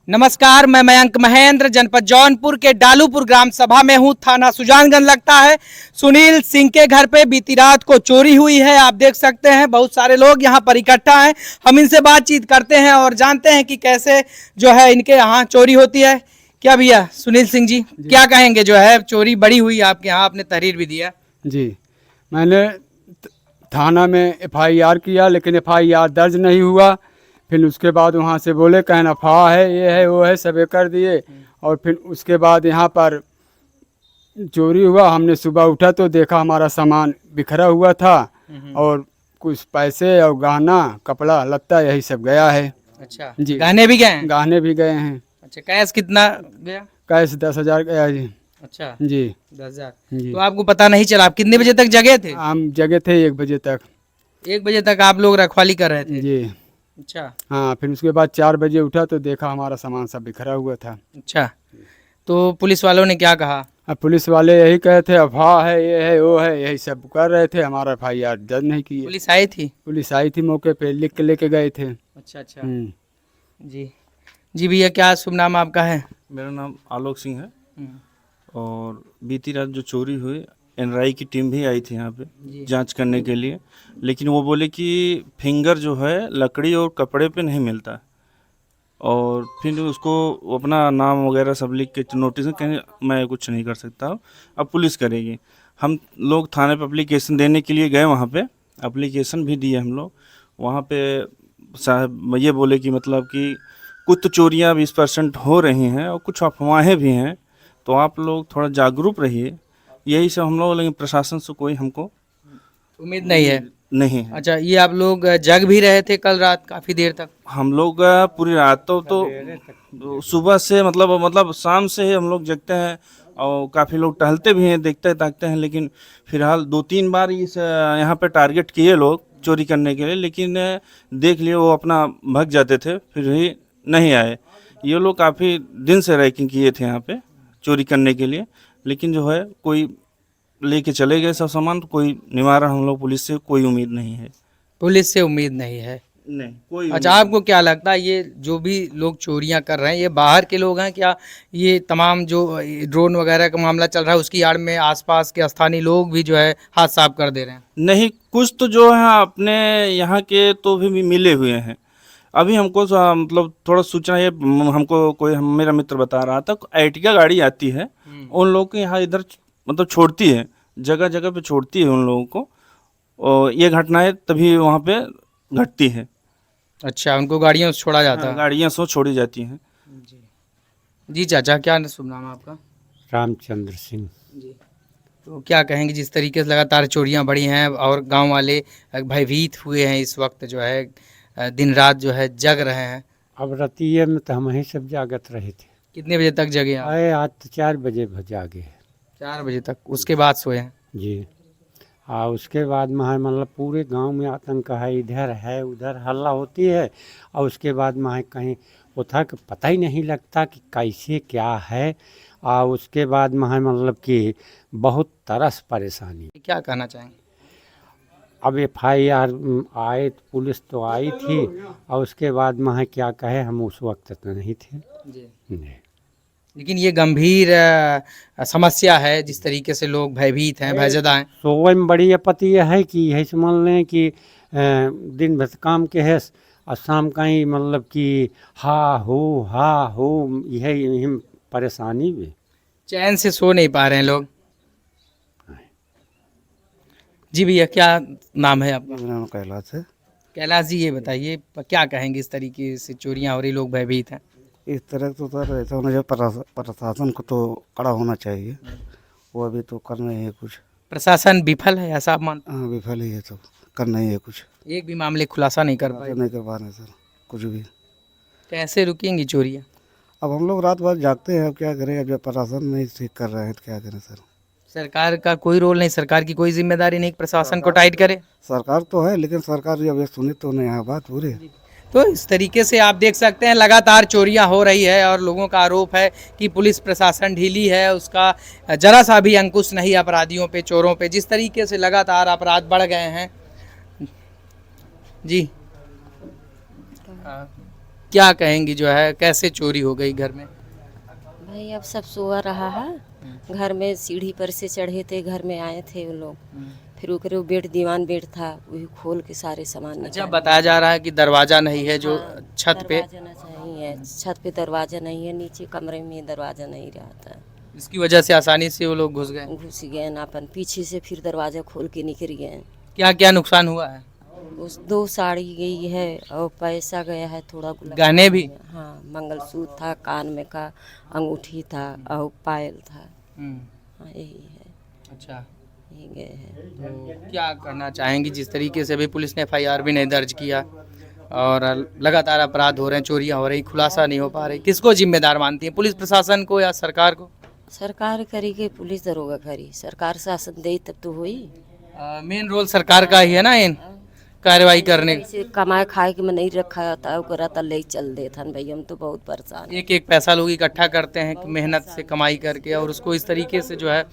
नमस्कार, मैं मयंक महेंद्र जनपद जौनपुर के डालूपुर ग्राम सभा में हूं। थाना सुजानगंज लगता है। सुनील सिंह के घर पे बीती रात को चोरी हुई है। आप देख सकते हैं बहुत सारे लोग यहां पर इकट्ठा हैं। हम इनसे बातचीत करते हैं और जानते हैं कि कैसे जो है इनके यहाँ चोरी होती है। क्या भैया सुनील सिंह जी, क्या कहेंगे? जो है चोरी बड़ी हुई आपके यहाँ, आपने तहरीर भी दिया। जी, मैंने थाना में एफआईआर किया, लेकिन एफआईआर दर्ज नहीं हुआ। फिर उसके बाद वहाँ से बोले कहना अफवाह है, ये है वो है, सब कर दिए। और फिर उसके बाद यहाँ पर चोरी हुआ। हमने सुबह उठा तो देखा हमारा सामान बिखरा हुआ था और कुछ पैसे और गहना कपड़ा लत्ता यही सब गया है। अच्छा जी, गहने भी गए हैं? गहने भी गए हैं। अच्छा, कैश कितना गया? कैश 10,000 गया जी। अच्छा जी 10,000। जी। तो आपको पता नहीं चला? आप कितने बजे तक जगे थे? हम जगह थे 1 बजे तक। 1 बजे तक आप लोग रखवाली कर रहे थे? जी अच्छा हाँ। फिर उसके बाद 4 बजे उठा तो देखा हमारा सामान सब बिखरा हुआ था। अच्छा। तो पुलिस वालों ने क्या कहा? अब पुलिस वाले यही कहे थे अफवाह है, ये है वो है, यही सब कर रहे थे। हमारा एफआईआर दर्ज नहीं किए। पुलिस आई थी? पुलिस आई थी, मौके पे लिख के लेके गए थे। अच्छा अच्छा। जी जी भैया, क्या शुभ नाम आपका है? मेरा नाम आलोक सिंह है। हम्म, और बीती रात जो चोरी हुई, एनआरआई की टीम भी आई थी यहाँ पे जी। जांच करने के लिए, लेकिन वो बोले कि फिंगर जो है लकड़ी और कपड़े पे नहीं मिलता। और फिर उसको अपना नाम वगैरह सब लिख के नोटिस में कहें मैं कुछ नहीं कर सकता हूँ, अब पुलिस करेगी। हम लोग थाने पे एप्लीकेशन देने के लिए गए, वहाँ पे एप्लीकेशन भी दिए हम लोग। वहाँ पे साहब ये बोले कि मतलब कि कुछ तो चोरियाँ 20% हो रही हैं और कुछ अफवाहें भी हैं, तो आप लोग थोड़ा जागरूक रहिए। यही सब हम लोग, लेकिन प्रशासन से कोई हमको उम्मीद नहीं है? नहीं है। अच्छा, ये आप लोग जग भी रहे थे कल रात काफी देर तक? हम लोग पूरी रात तो सुबह से मतलब शाम से ही हम लोग जगते हैं और काफ़ी लोग टहलते भी हैं, देखते ताकते हैं। लेकिन फिलहाल 2-3 बार इस यहाँ पे टारगेट किए लोग चोरी करने के लिए, लेकिन देख लिए वो अपना भाग जाते थे, फिर भी नहीं आए। ये लोग काफ़ी दिन से रैकिंग किए थे यहाँ पे चोरी करने के लिए, लेकिन जो है कोई लेके चले गए सब सामान। कोई निवारण हम लोग पुलिस से कोई उम्मीद नहीं है। पुलिस से उम्मीद नहीं है? नहीं कोई अच्छा, आपको क्या लगता है ये जो भी लोग चोरियां कर रहे हैं ये बाहर के लोग हैं क्या? ये तमाम जो ड्रोन वगैरह का मामला चल रहा है उसकी आड़ में आसपास के स्थानीय लोग भी जो है हाथ साफ कर दे रहे हैं? नहीं, कुछ तो जो है अपने यहाँ के तो भी मिले हुए हैं। अभी हमको मतलब थोड़ा सूचना ये हमको कोई मेरा मित्र बता रहा था, अर्टिगा गाड़ी आती है उन लोगों के यहाँ इधर मतलब छोड़ती है, जगह जगह पे छोड़ती है उन लोगों को। और ये घटनाएं तभी वहाँ पे घटती है। अच्छा, उनको गाड़ियों से छोड़ा जाता हाँ, है? गाड़ियाँ सो छोड़ी जाती हैं। जी जी। चाचा, क्या शुभ नाम है आपका? रामचंद्र सिंह। जी। तो क्या कहेंगे, जिस तरीके से लगातार चोरियां बढ़ी हैं और गांव वाले भयभीत हुए हैं, इस वक्त जो है दिन रात जो है जग रहे हैं? अब रतिये में तो हम ही सब जागत रहे थे। कितने बजे तक जगे आप? आए आज तो 4 बजे जागे। 4 बजे तक, उसके बाद सोए हैं? जी हाँ। उसके बाद में मतलब पूरे गांव में आतंक है, इधर है उधर हल्ला होती है। और उसके बाद में कहीं वो था कि पता ही नहीं लगता कि कैसे क्या है। और उसके बाद में मतलब कि बहुत तरस परेशानी। क्या कहना चाहेंगे? अब एफआईआर आए, पुलिस तो आई थी और उसके बाद में क्या कहे, हम उस वक्त तो नहीं थे। जी। नहीं। लेकिन ये गंभीर समस्या है, जिस तरीके से लोग भयभीत हैं, भयज़दा हैं। सोवे में बड़ी आपत्ति यह है कि यही समझ लें कि दिन भर काम के है और शाम का ही मतलब कि हा हो यही परेशानी भी। चैन से सो नहीं पा रहे हैं लोग। जी भैया, क्या नाम है आपका? मेरा नाम कैलाश है। कैलाश जी, ये बताइए क्या कहेंगे, इस तरीके से चोरियां हो रही, लोग भयभीत हैं? इस तरह तो सर ऐसा होना चाहिए, प्रशासन को तो कड़ा होना चाहिए। वो अभी तो कर नहीं है कुछ। प्रशासन विफल है ऐसा आप मानते हाँ, विफल ही है, तो कर नहीं है कुछ। हैं? एक भी मामले खुलासा नहीं कर पाए? नहीं कर पा रहे सर कुछ भी। कैसे रुकेंगी चोरियां? अब हम लोग रात भर जागते हैं, अब क्या करें। अब जब प्रशासन नहीं ठीक कर रहे हैं तो क्या करें सर। सरकार का कोई रोल नहीं, सरकार की कोई जिम्मेदारी नहीं कि प्रशासन को टाइट करे? सरकार तो है, लेकिन सरकार जब ये सुनी तो नहीं है बात पूरी। तो इस तरीके से आप देख सकते हैं लगातार चोरियां हो रही है और लोगों का आरोप है कि पुलिस प्रशासन ढीली है, उसका जरा सा भी अंकुश नहीं अपराधियों पे, चोरों पे। जिस तरीके से लगातार अपराध बढ़ गए हैं। जी क्या कहेंगी जो है कैसे चोरी हो गई घर में? भाई अब सब सो रहा है, घर में सीढ़ी पर से चढ़े थे, घर में आए थे वो लोग, फिर वो बेड दीवान बेड था वही खोल के सारे सामान अच्छा, निकाले। बताया जा रहा है कि दरवाजा नहीं है जो हाँ, छत पे, दरवाजा ना चाहिए, छत पे दरवाजा नहीं है, नीचे कमरे में दरवाजा नहीं रहता, इसकी वजह से आसानी से वो लोग घुस गए। घुस गए ना अपन पीछे से, फिर दरवाजा खोल के निकल गए। क्या क्या नुकसान हुआ है? उस 2 साड़ी गई है और पैसा गया है थोड़ा गुलाब। गहने भी? हाँ, मंगलसूत्र था, कान में का अंगूठी था और पायल था। हाँ, यही है, अच्छा, यही गए हैं। तो क्या करना चाहेंगी? जिस तरीके से भी पुलिस ने एफआईआर भी नहीं दर्ज किया और लगातार अपराध हो रहे हैं, चोरियां हो रही, खुलासा नहीं हो पा रही, किसको जिम्मेदार मानती हैं, पुलिस प्रशासन को या सरकार को? सरकार करी के पुलिस दरोगा करी, सरकार शासन दे तब तो हुई। मेन रोल सरकार का ही है ना इन कार्रवाई करने का। ऐसे कमाए खाए के में नहीं रखा था, ओकरा त ले चल देत हन भाई, हम तो बहुत परेशान हैं। एक एक पैसा लोग इकट्ठा करते हैं कि मेहनत से कमाई करके, और उसको इस तरीके से जो है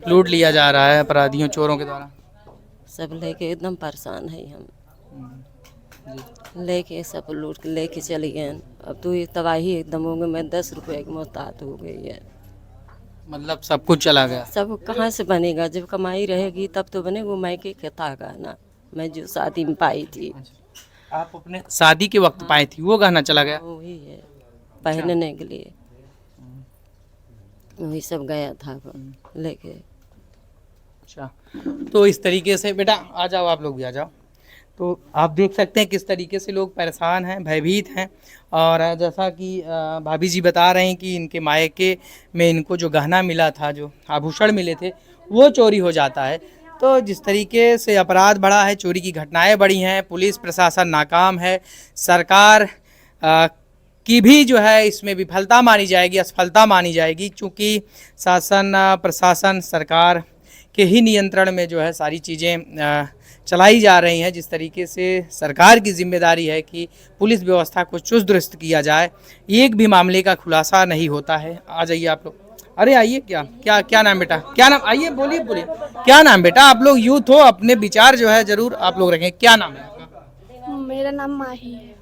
लूट लिया जा रहा है अपराधियों, चोरों के द्वारा। सब लेके एकदम परेशान है हम, लेके सब लूट के लेके चले गए। अब तो ये तबाही एकदम हो गई, मैं 10 रुपये की मोहताज हो गई है। मतलब सब कुछ चला गया। सब कहाँ से बनेगा, जब कमाई रहेगी तब तो बने, वो मायके के था ना, मैं जो शादी में पाई थी आप अपने शादी के वक्त पाई थी, वो गहना चला गया? वही है पहनने के लिए, वही सब गया था लेके। अच्छा, तो इस तरीके से बेटा आ जाओ, आप लोग भी आ जाओ। तो आप देख सकते हैं किस तरीके से लोग परेशान हैं, भयभीत हैं, और जैसा कि भाभी जी बता रहे हैं कि इनके मायके में इनको जो गहना मिला था, जो आभूषण मिले थे, वो चोरी हो जाता है। तो जिस तरीके से अपराध बढ़ा है, चोरी की घटनाएं बढ़ी हैं, पुलिस प्रशासन नाकाम है, सरकार की भी जो है इसमें विफलता मानी जाएगी, असफलता मानी जाएगी, क्योंकि शासन प्रशासन सरकार के ही नियंत्रण में जो है सारी चीज़ें चलाई जा रही हैं। जिस तरीके से सरकार की जिम्मेदारी है कि पुलिस व्यवस्था को चुस्त दुरुस्त किया जाए, एक भी मामले का खुलासा नहीं होता है। आ जाइए आप लोग, अरे आइए। क्या क्या क्या नाम बेटा, क्या नाम, आइए बोलिए बोलिए, क्या नाम बेटा? आप लोग यूथ हो, अपने विचार जो है जरूर आप लोग रखें। क्या नाम है आपका? मेरा नाम माही है।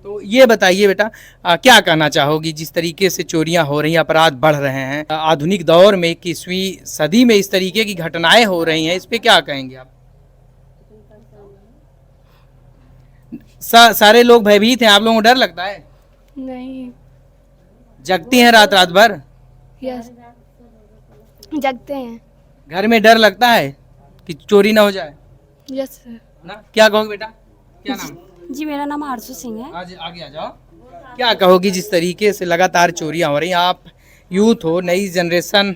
तो ये बताइए बेटा, क्या कहना चाहोगी जिस तरीके से चोरियां हो रही हैं, अपराध बढ़ रहे हैं, आधुनिक दौर में 21वीं सदी में इस तरीके की घटनाएं हो रही हैं, इस पे क्या कहेंगे आप? सारे लोग भयभीत हैं, आप लोगों को डर लगता है? नहीं। जगती हैं रात रात भर? यस, जगते हैं। घर में डर लगता है कि चोरी ना हो जाए यस सर। ना? क्या कहोगे बेटा, क्या नाम? जी, मेरा नाम आरजू सिंह है। आज आगे आ जाओ। क्या कहोगी जिस तरीके से लगातार चोरियां हो रही हैं? आप यूथ हो, नई जनरेशन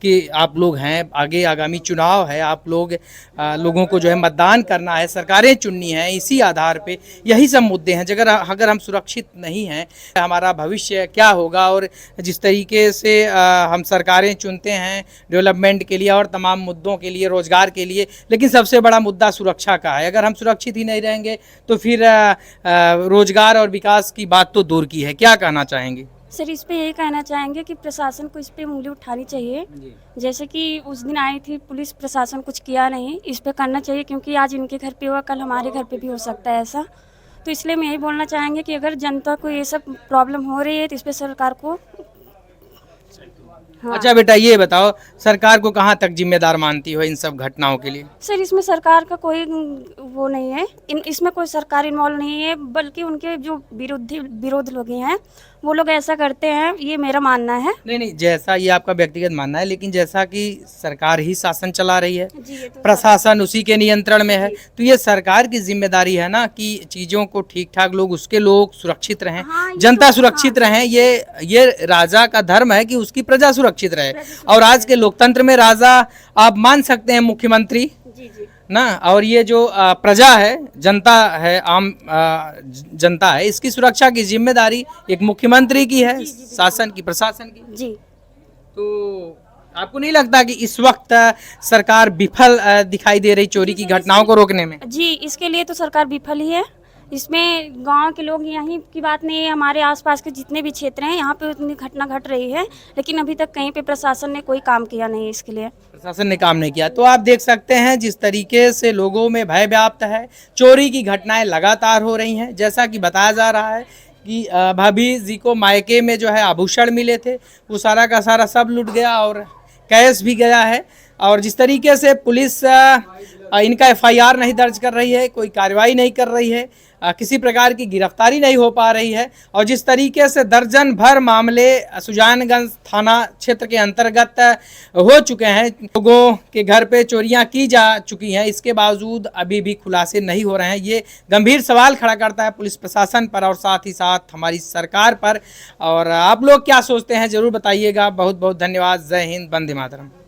के आप लोग हैं, आगे आगामी चुनाव है, आप लोग लोगों को जो है मतदान करना है, सरकारें चुननी है, इसी आधार पे यही सब मुद्दे हैं। अगर हम सुरक्षित नहीं हैं, हमारा भविष्य क्या होगा? और जिस तरीके से हम सरकारें चुनते हैं डेवलपमेंट के लिए और तमाम मुद्दों के लिए, रोजगार के लिए, लेकिन सबसे बड़ा मुद्दा सुरक्षा का है। अगर हम सुरक्षित ही नहीं रहेंगे तो फिर रोजगार और विकास की बात तो दूर की है। क्या कहना चाहेंगे? सर, इस पे यही कहना चाहेंगे कि प्रशासन को इस पे उंगली उठानी चाहिए। जैसे कि उस दिन आई थी पुलिस, प्रशासन कुछ किया नहीं, इस पे करना चाहिए, क्योंकि आज इनके घर पे हुआ, कल हमारे घर पे भी हो सकता है ऐसा। तो इसलिए मैं यही बोलना चाहेंगे कि अगर जनता को ये सब प्रॉब्लम हो रही है तो इस पे सरकार को हाँ। अच्छा बेटा, ये बताओ, सरकार को कहाँ तक जिम्मेदार मानती हो इन सब घटनाओं के लिए? सर, इसमें सरकार का कोई वो नहीं है, इसमें कोई सरकार इन्वॉल्व नहीं है, बल्कि उनके जो विरोध लोग हैं वो लोग ऐसा करते हैं, ये मेरा मानना है। नहीं, जैसा ये आपका व्यक्तिगत मानना है, लेकिन जैसा कि सरकार ही शासन चला रही है, तो प्रशासन उसी के नियंत्रण में है, तो ये सरकार की जिम्मेदारी है ना कि चीज़ों को ठीक ठाक उसके लोग सुरक्षित रहें, हाँ, जनता सुरक्षित रहें। ये राजा का धर्म है कि उसकी प्रजा सुरक्षित रहे। और आज के लोकतंत्र में राजा आप मान सकते हैं मुख्यमंत्री ना, और ये जो प्रजा है, जनता है, आम जनता है, इसकी सुरक्षा की जिम्मेदारी एक मुख्यमंत्री की है, शासन की, प्रशासन की। जी, तो आपको नहीं लगता कि इस वक्त सरकार विफल दिखाई दे रही चोरी की घटनाओं को रोकने में? जी, इसके लिए तो सरकार विफल ही है। इसमें गांव के लोग, यहीं की बात नहीं है, हमारे आसपास के जितने भी क्षेत्र हैं यहाँ पे उतनी घटना घट रही है, लेकिन अभी तक कहीं पे प्रशासन ने कोई काम किया नहीं इसके लिए। प्रशासन ने काम नहीं किया। तो आप देख सकते हैं जिस तरीके से लोगों में भय व्याप्त है, चोरी की घटनाएं लगातार हो रही हैं। जैसा कि बताया जा रहा है कि भाभी जी को मायके में जो है आभूषण मिले थे, वो सारा का सारा सब लूट गया और कैश भी गया है। और जिस तरीके से पुलिस इनका एफआईआर नहीं दर्ज कर रही है, कोई कार्रवाई नहीं कर रही है, किसी प्रकार की गिरफ्तारी नहीं हो पा रही है, और जिस तरीके से दर्जन भर मामले सुजानगंज थाना क्षेत्र के अंतर्गत हो चुके हैं, लोगों के घर पे चोरियां की जा चुकी हैं, इसके बावजूद अभी भी खुलासे नहीं हो रहे हैं। ये गंभीर सवाल खड़ा करता है पुलिस प्रशासन पर और साथ ही साथ हमारी सरकार पर। और आप लोग क्या सोचते हैं ज़रूर बताइएगा। बहुत बहुत धन्यवाद। जय हिंद, वंदे मातरम।